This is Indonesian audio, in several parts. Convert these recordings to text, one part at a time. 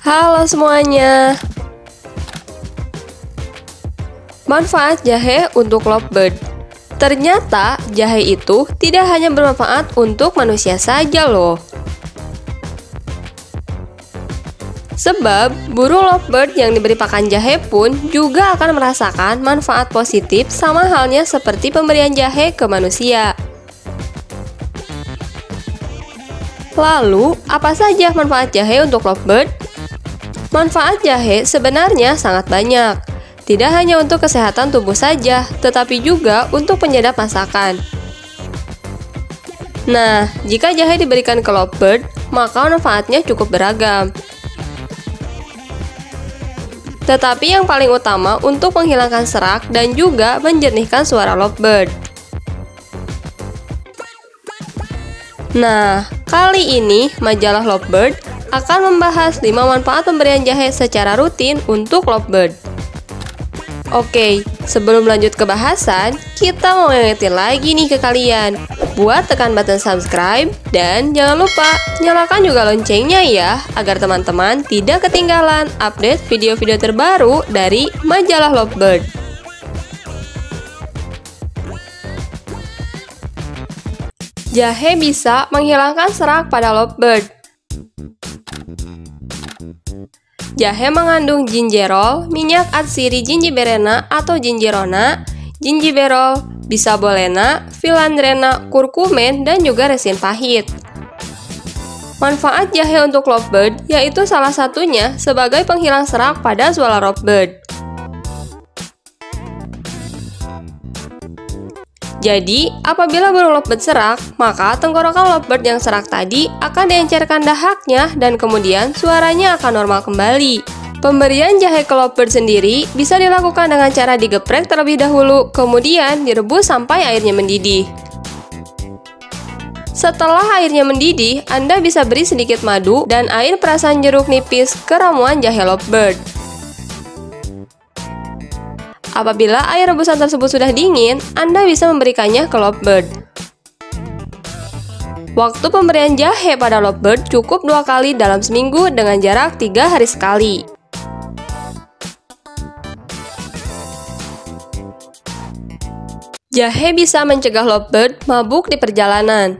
Halo semuanya. Manfaat jahe untuk lovebird. Ternyata jahe itu tidak hanya bermanfaat untuk manusia saja loh. Sebab burung lovebird yang diberi pakan jahe pun juga akan merasakan manfaat positif sama halnya seperti pemberian jahe ke manusia. Lalu, apa saja manfaat jahe untuk lovebird? Manfaat jahe sebenarnya sangat banyak. Tidak hanya untuk kesehatan tubuh saja, tetapi juga untuk penyedap masakan. Nah, jika jahe diberikan ke lovebird, maka manfaatnya cukup beragam. Tetapi yang paling utama untuk menghilangkan serak dan juga menjernihkan suara lovebird. Nah, kali ini majalah Lovebird akan membahas 5 manfaat pemberian jahe secara rutin untuk lovebird. Oke, sebelum lanjut ke bahasan, kita mau ngingetin lagi nih ke kalian. Buat tekan button subscribe dan jangan lupa nyalakan juga loncengnya ya, agar teman-teman tidak ketinggalan update video-video terbaru dari majalah Lovebird. Jahe bisa menghilangkan serak pada lovebird. Jahe mengandung gingerol, minyak atsiri gingiberena atau gingerona, gingiberol, bisabolena, filandrena, kurkumen, dan juga resin pahit. Manfaat jahe untuk lovebird yaitu salah satunya sebagai penghilang serak pada suara lovebird. Jadi, apabila burung lovebird serak, maka tenggorokan lovebird yang serak tadi akan diencerkan dahaknya dan kemudian suaranya akan normal kembali. Pemberian jahe ke lovebird sendiri bisa dilakukan dengan cara digeprek terlebih dahulu, kemudian direbus sampai airnya mendidih. Setelah airnya mendidih, Anda bisa beri sedikit madu dan air perasan jeruk nipis ke ramuan jahe lovebird. Apabila air rebusan tersebut sudah dingin, Anda bisa memberikannya ke lovebird. Waktu pemberian jahe pada lovebird cukup 2 kali dalam seminggu dengan jarak 3 hari sekali. Jahe bisa mencegah lovebird mabuk di perjalanan.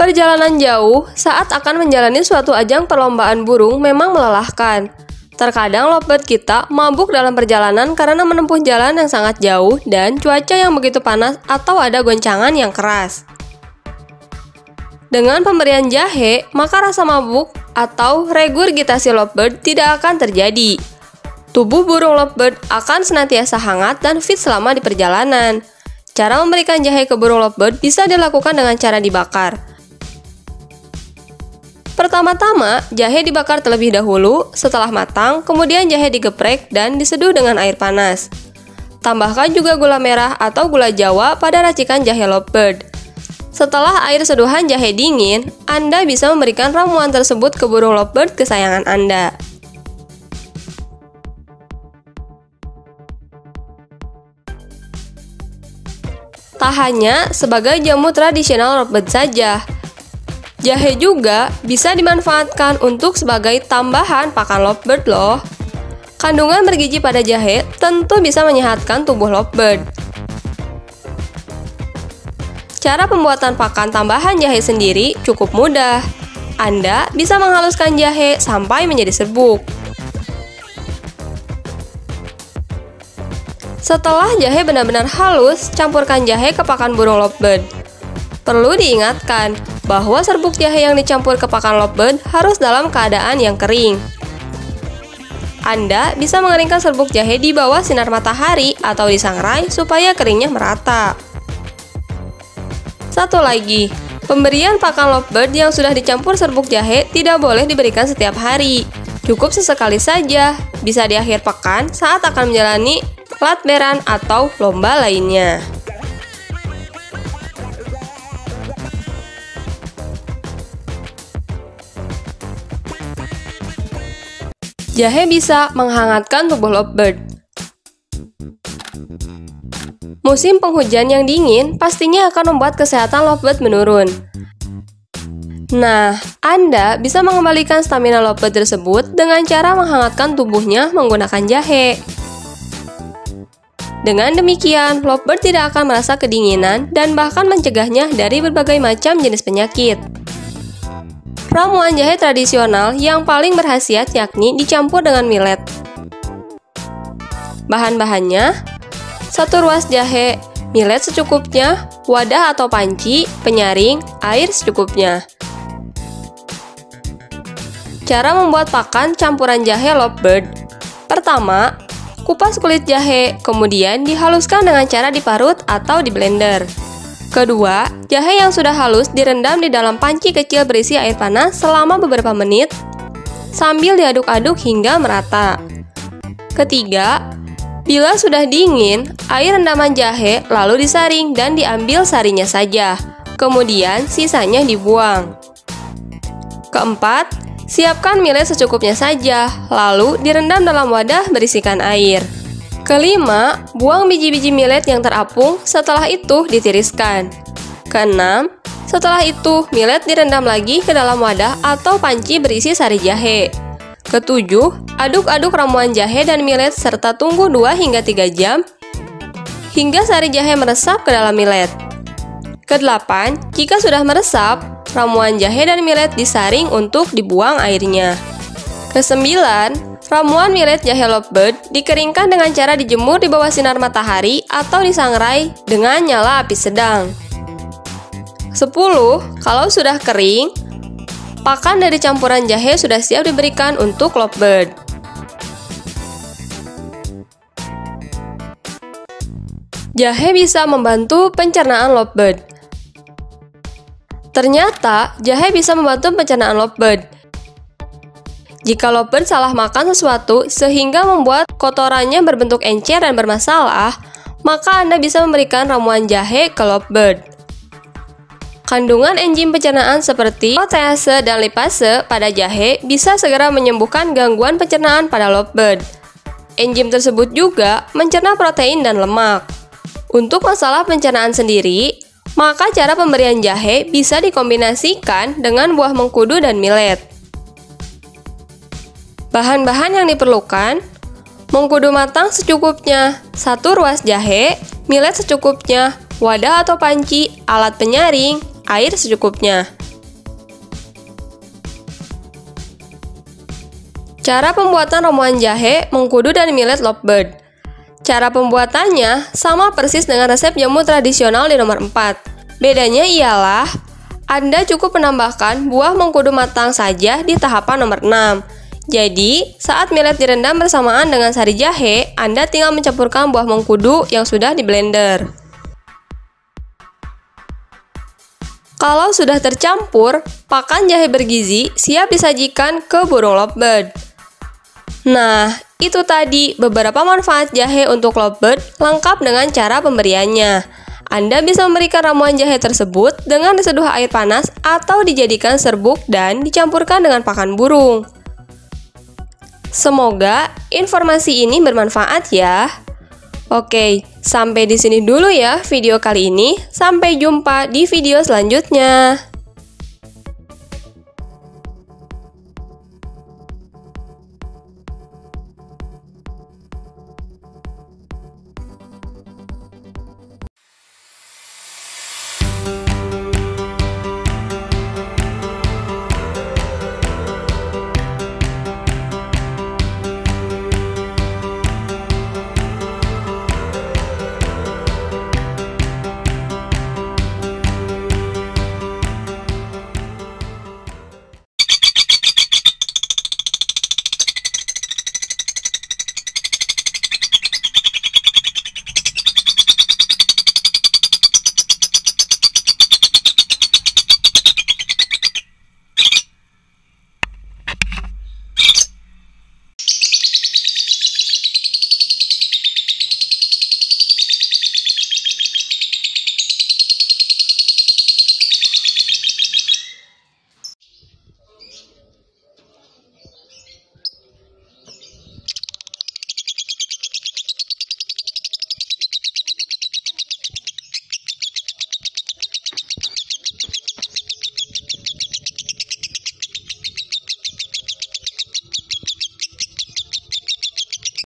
Perjalanan jauh saat akan menjalani suatu ajang perlombaan burung memang melelahkan. Terkadang lovebird kita mabuk dalam perjalanan karena menempuh jalan yang sangat jauh dan cuaca yang begitu panas atau ada goncangan yang keras. Dengan pemberian jahe, maka rasa mabuk atau regurgitasi lovebird tidak akan terjadi. Tubuh burung lovebird akan senantiasa hangat dan fit selama di perjalanan. Cara memberikan jahe ke burung lovebird bisa dilakukan dengan cara dibakar. Pertama-tama, jahe dibakar terlebih dahulu, setelah matang, kemudian jahe digeprek dan diseduh dengan air panas. Tambahkan juga gula merah atau gula Jawa pada racikan jahe lovebird. Setelah air seduhan jahe dingin, Anda bisa memberikan ramuan tersebut ke burung lovebird kesayangan Anda. Tak hanya sebagai jamu tradisional lovebird saja, jahe juga bisa dimanfaatkan untuk sebagai tambahan pakan lovebird loh. Kandungan bergizi pada jahe tentu bisa menyehatkan tubuh lovebird. Cara pembuatan pakan tambahan jahe sendiri cukup mudah. Anda bisa menghaluskan jahe sampai menjadi serbuk. Setelah jahe benar-benar halus, campurkan jahe ke pakan burung lovebird. Perlu diingatkan bahwa serbuk jahe yang dicampur ke pakan lovebird harus dalam keadaan yang kering. Anda bisa mengeringkan serbuk jahe di bawah sinar matahari atau disangrai supaya keringnya merata. Satu lagi, pemberian pakan lovebird yang sudah dicampur serbuk jahe tidak boleh diberikan setiap hari. Cukup sesekali saja, bisa di akhir pekan saat akan menjalani latberan atau lomba lainnya. Jahe bisa menghangatkan tubuh lovebird. Musim penghujan yang dingin pastinya akan membuat kesehatan lovebird menurun. Nah, Anda bisa mengembalikan stamina lovebird tersebut dengan cara menghangatkan tubuhnya menggunakan jahe. Dengan demikian, lovebird tidak akan merasa kedinginan dan bahkan mencegahnya dari berbagai macam jenis penyakit. Ramuan jahe tradisional yang paling berkhasiat yakni dicampur dengan millet. Bahan-bahannya: 1 ruas jahe, millet secukupnya, wadah atau panci, penyaring, air secukupnya. Cara membuat pakan campuran jahe lovebird. Pertama, kupas kulit jahe, kemudian dihaluskan dengan cara diparut atau di blender. Kedua, jahe yang sudah halus direndam di dalam panci kecil berisi air panas selama beberapa menit sambil diaduk-aduk hingga merata. Ketiga, bila sudah dingin, air rendaman jahe lalu disaring dan diambil sarinya saja. Kemudian sisanya dibuang. Keempat, siapkan millet secukupnya saja, lalu direndam dalam wadah berisikan air. Kelima, buang biji-biji millet yang terapung, setelah itu ditiriskan. Keenam, setelah itu millet direndam lagi ke dalam wadah atau panci berisi sari jahe. Ketujuh, aduk-aduk ramuan jahe dan millet serta tunggu 2 hingga 3 jam hingga sari jahe meresap ke dalam millet. Kedelapan, jika sudah meresap, ramuan jahe dan millet disaring untuk dibuang airnya. Kesembilan, ramuan millet jahe lovebird dikeringkan dengan cara dijemur di bawah sinar matahari atau disangrai dengan nyala api sedang. 10. Kalau sudah kering, pakan dari campuran jahe sudah siap diberikan untuk lovebird. Jahe bisa membantu pencernaan lovebird. Ternyata, jahe bisa membantu pencernaan lovebird. Jika lovebird salah makan sesuatu sehingga membuat kotorannya berbentuk encer dan bermasalah, maka Anda bisa memberikan ramuan jahe ke lovebird. Kandungan enzim pencernaan seperti protease dan lipase pada jahe bisa segera menyembuhkan gangguan pencernaan pada lovebird. Enzim tersebut juga mencerna protein dan lemak. Untuk masalah pencernaan sendiri, maka cara pemberian jahe bisa dikombinasikan dengan buah mengkudu dan millet. Bahan-bahan yang diperlukan: mengkudu matang secukupnya, 1 ruas jahe, millet secukupnya, wadah atau panci, alat penyaring, air secukupnya. Cara pembuatan ramuan jahe, mengkudu dan millet lovebird. Cara pembuatannya sama persis dengan resep jamu tradisional di nomor 4. Bedanya ialah Anda cukup menambahkan buah mengkudu matang saja di tahapan nomor 6. Jadi, saat millet direndam bersamaan dengan sari jahe, Anda tinggal mencampurkan buah mengkudu yang sudah di blender. Kalau sudah tercampur, pakan jahe bergizi siap disajikan ke burung lovebird. Nah, itu tadi beberapa manfaat jahe untuk lovebird lengkap dengan cara pemberiannya. Anda bisa memberikan ramuan jahe tersebut dengan diseduh air panas atau dijadikan serbuk dan dicampurkan dengan pakan burung. Semoga informasi ini bermanfaat ya. Oke, sampai di sini dulu ya video kali ini. Sampai jumpa di video selanjutnya.